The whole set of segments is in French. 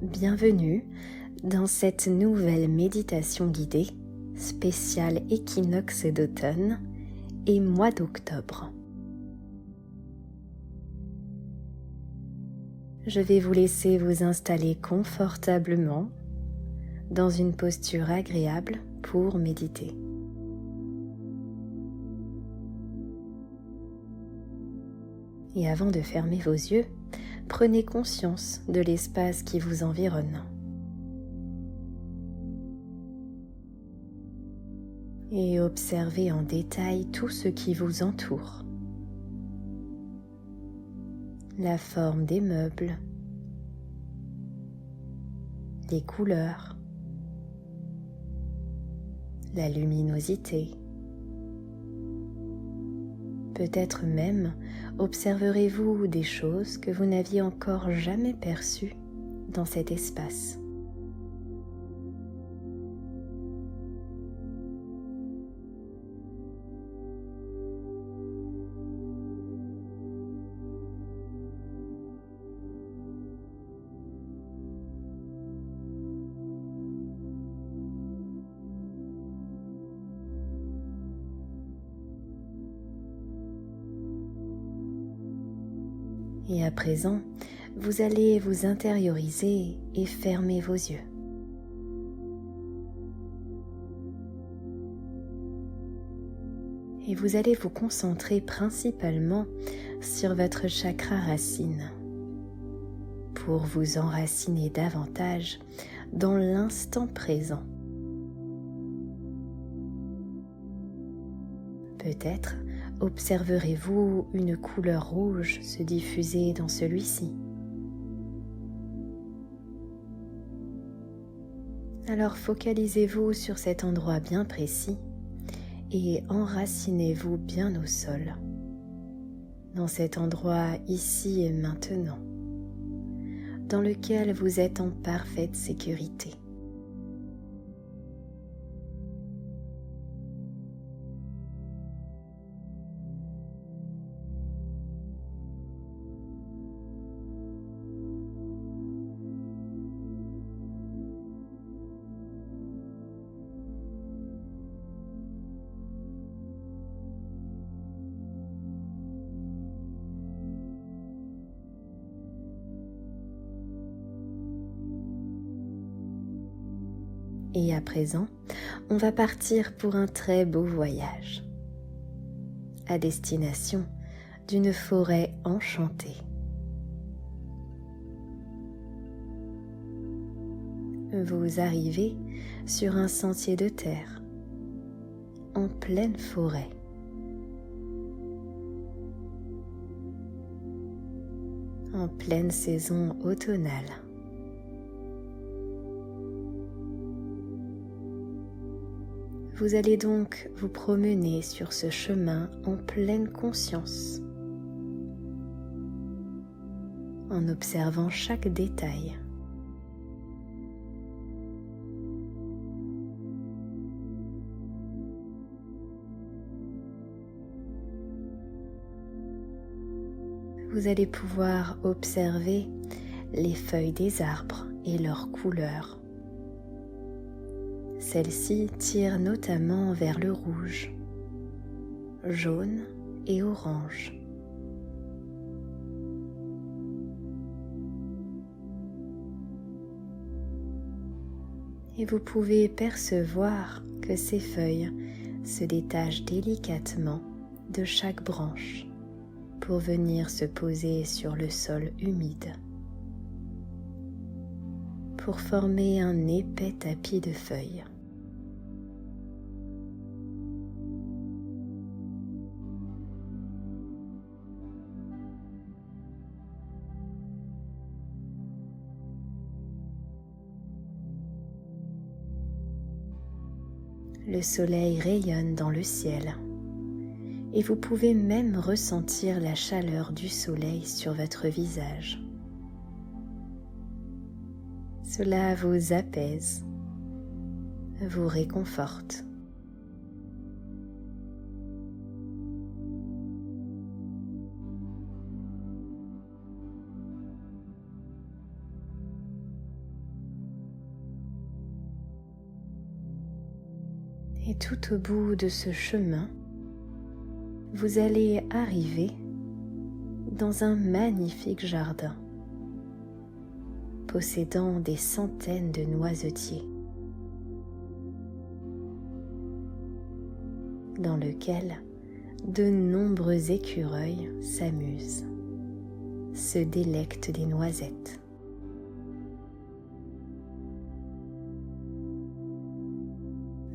Bienvenue dans cette nouvelle méditation guidée spéciale équinoxe d'automne et mois d'octobre. Je vais vous laisser vous installer confortablement dans une posture agréable pour méditer. Et avant de fermer vos yeux, prenez conscience de l'espace qui vous environne. Et observez en détail tout ce qui vous entoure. La forme des meubles, les couleurs, la luminosité. Peut-être même observerez-vous des choses que vous n'aviez encore jamais perçues dans cet espace. Et à présent, vous allez vous intérioriser et fermer vos yeux. Et vous allez vous concentrer principalement sur votre chakra racine pour vous enraciner davantage dans l'instant présent. Peut-être observerez-vous une couleur rouge se diffuser dans celui-ci. Alors focalisez-vous sur cet endroit bien précis et enracinez-vous bien au sol, dans cet endroit ici et maintenant, dans lequel vous êtes en parfaite sécurité. Et à présent, on va partir pour un très beau voyage, à destination d'une forêt enchantée. Vous arrivez sur un sentier de terre, en pleine forêt. En pleine saison automnale. Vous allez donc vous promener sur ce chemin en pleine conscience, en observant chaque détail. Vous allez pouvoir observer les feuilles des arbres et leurs couleurs. Celles-ci tirent notamment vers le rouge, jaune et orange. Et vous pouvez percevoir que ces feuilles se détachent délicatement de chaque branche pour venir se poser sur le sol humide, pour former un épais tapis de feuilles. Le soleil rayonne dans le ciel et vous pouvez même ressentir la chaleur du soleil sur votre visage. Cela vous apaise, vous réconforte. Et tout au bout de ce chemin, vous allez arriver dans un magnifique jardin possédant des centaines de noisetiers, dans lequel de nombreux écureuils s'amusent, se délectent des noisettes.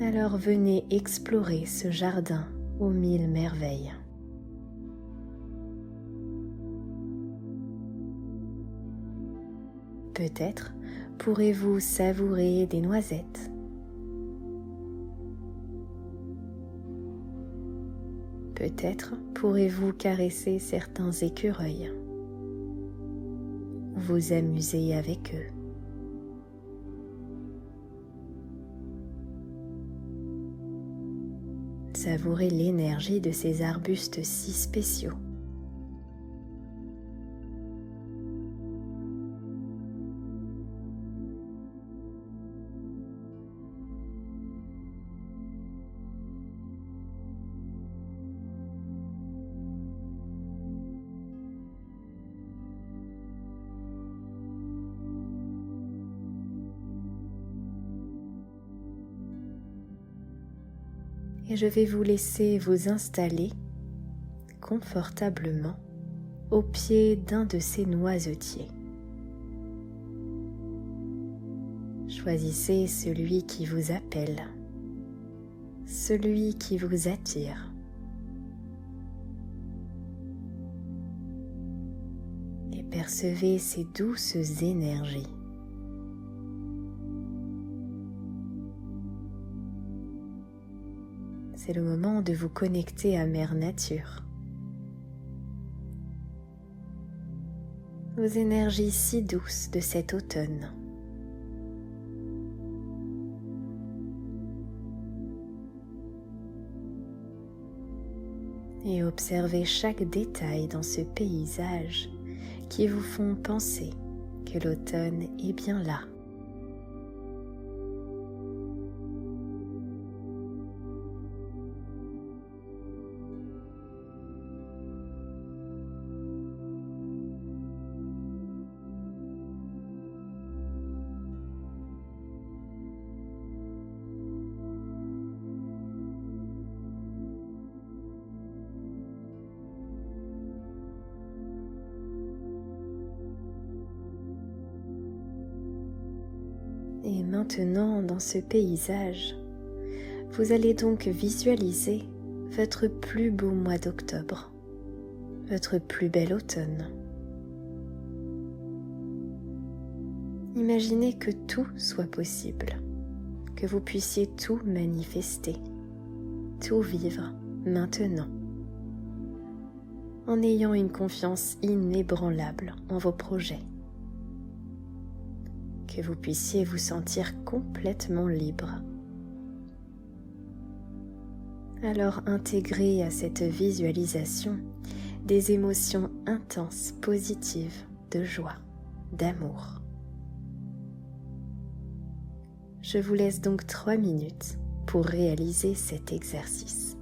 Alors venez explorer ce jardin aux 1000 merveilles. Peut-être pourrez-vous savourer des noisettes. Peut-être pourrez-vous caresser certains écureuils, vous amuser avec eux. Savourez l'énergie de ces arbustes si spéciaux. Et je vais vous laisser vous installer confortablement au pied d'un de ces noisetiers. Choisissez celui qui vous appelle, celui qui vous attire. Et percevez ces douces énergies. C'est le moment de vous connecter à Mère Nature. Aux énergies si douces de cet automne. Et observez chaque détail dans ce paysage qui vous font penser que l'automne est bien là. Et maintenant, dans ce paysage, vous allez donc visualiser votre plus beau mois d'octobre, votre plus bel automne. Imaginez que tout soit possible, que vous puissiez tout manifester, tout vivre maintenant, en ayant une confiance inébranlable en vos projets. Que vous puissiez vous sentir complètement libre. Alors intégrez à cette visualisation des émotions intenses, positives, de joie, d'amour. Je vous laisse donc 3 minutes pour réaliser cet exercice.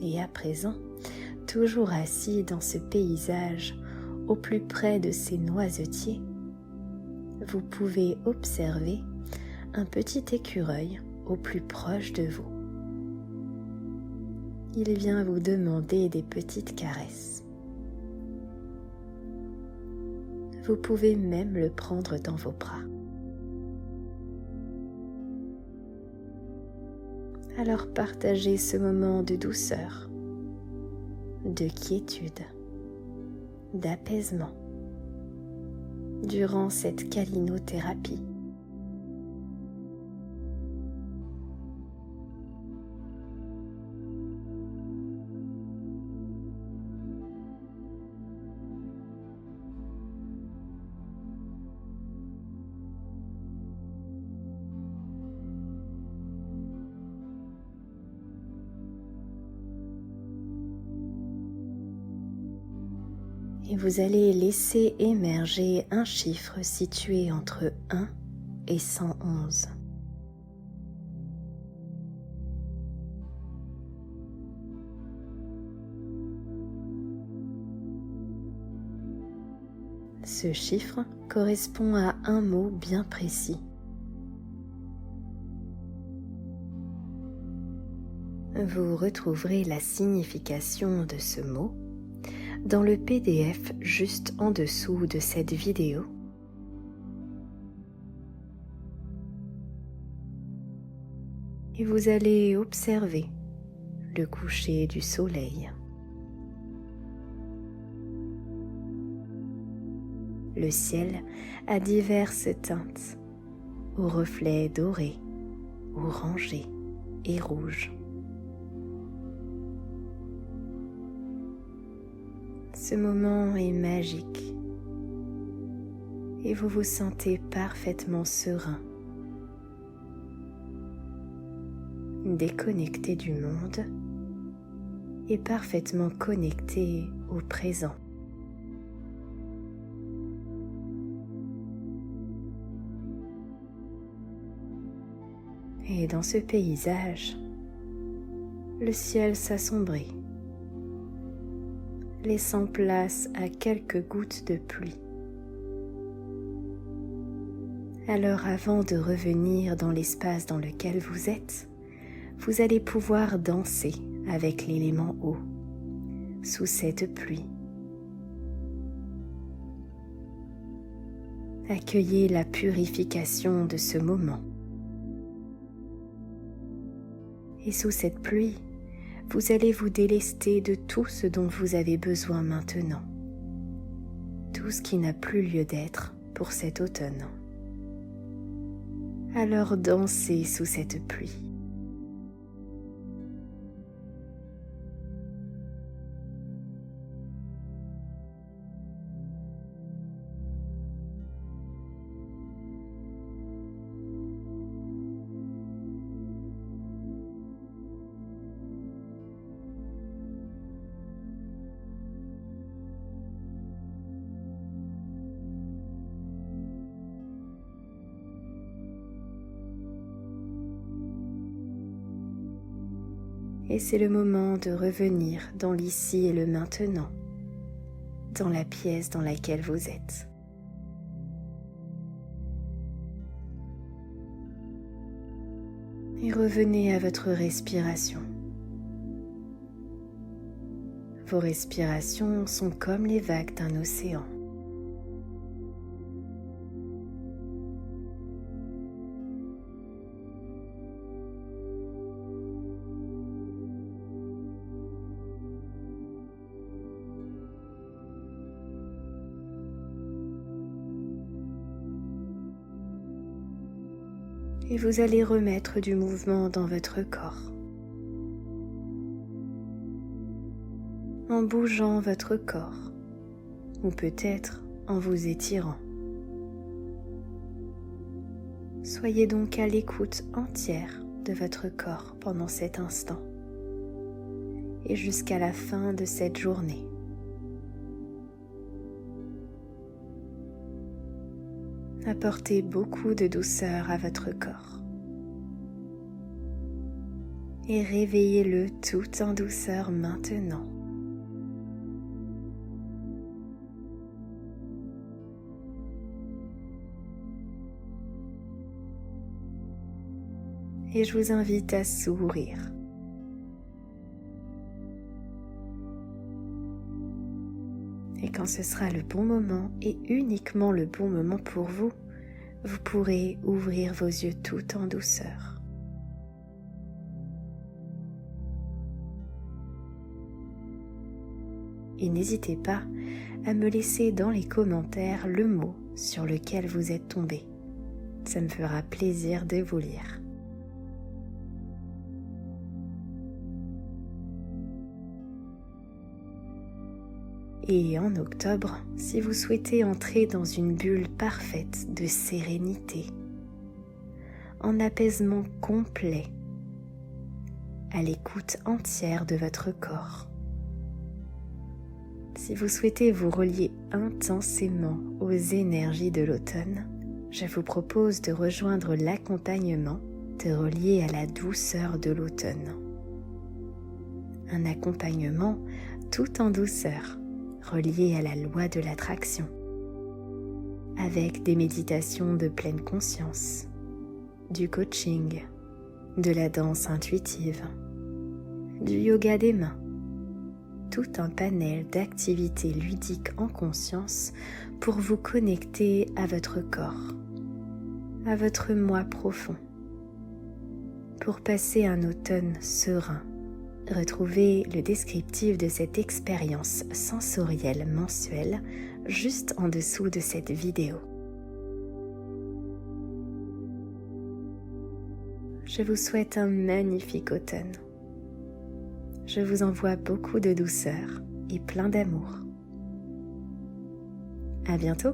Et à présent, toujours assis dans ce paysage au plus près de ces noisetiers, vous pouvez observer un petit écureuil au plus proche de vous. Il vient vous demander des petites caresses. Vous pouvez même le prendre dans vos bras. Alors partagez ce moment de douceur, de quiétude, d'apaisement durant cette câlinothérapie. Et vous allez laisser émerger un chiffre situé entre 1 et 111. Ce chiffre correspond à un mot bien précis. Vous retrouverez la signification de ce mot dans le PDF juste en dessous de cette vidéo. Et vous allez observer le coucher du soleil. Le ciel a diverses teintes, aux reflets dorés, orangés et rouges. Ce moment est magique et vous vous sentez parfaitement serein, déconnecté du monde et parfaitement connecté au présent. Et dans ce paysage, le ciel s'assombrit, laissant place à quelques gouttes de pluie. Alors avant de revenir dans l'espace dans lequel vous êtes, vous allez pouvoir danser avec l'élément eau, sous cette pluie. Accueillez la purification de ce moment. Et sous cette pluie, vous allez vous délester de tout ce dont vous avez besoin maintenant, tout ce qui n'a plus lieu d'être pour cet automne. Alors dansez sous cette pluie. Et c'est le moment de revenir dans l'ici et le maintenant, dans la pièce dans laquelle vous êtes. Et revenez à votre respiration. Vos respirations sont comme les vagues d'un océan. Et vous allez remettre du mouvement dans votre corps, en bougeant votre corps, ou peut-être en vous étirant. Soyez donc à l'écoute entière de votre corps pendant cet instant et jusqu'à la fin de cette journée. Apportez beaucoup de douceur à votre corps et réveillez-le tout en douceur maintenant. Et je vous invite à sourire. Et quand ce sera le bon moment et uniquement le bon moment pour vous, vous pourrez ouvrir vos yeux tout en douceur. Et n'hésitez pas à me laisser dans les commentaires le mot sur lequel vous êtes tombé. Ça me fera plaisir de vous lire. Et en octobre, si vous souhaitez entrer dans une bulle parfaite de sérénité, en apaisement complet, à l'écoute entière de votre corps, si vous souhaitez vous relier intensément aux énergies de l'automne, je vous propose de rejoindre l'accompagnement de relier à la douceur de l'automne. Un accompagnement tout en douceur, relié à la loi de l'attraction, avec des méditations de pleine conscience, du coaching, de la danse intuitive, du yoga des mains, tout un panel d'activités ludiques en conscience pour vous connecter à votre corps, à votre moi profond, pour passer un automne serein. Retrouvez le descriptif de cette expérience sensorielle mensuelle juste en dessous de cette vidéo. Je vous souhaite un magnifique automne. Je vous envoie beaucoup de douceur et plein d'amour. À bientôt!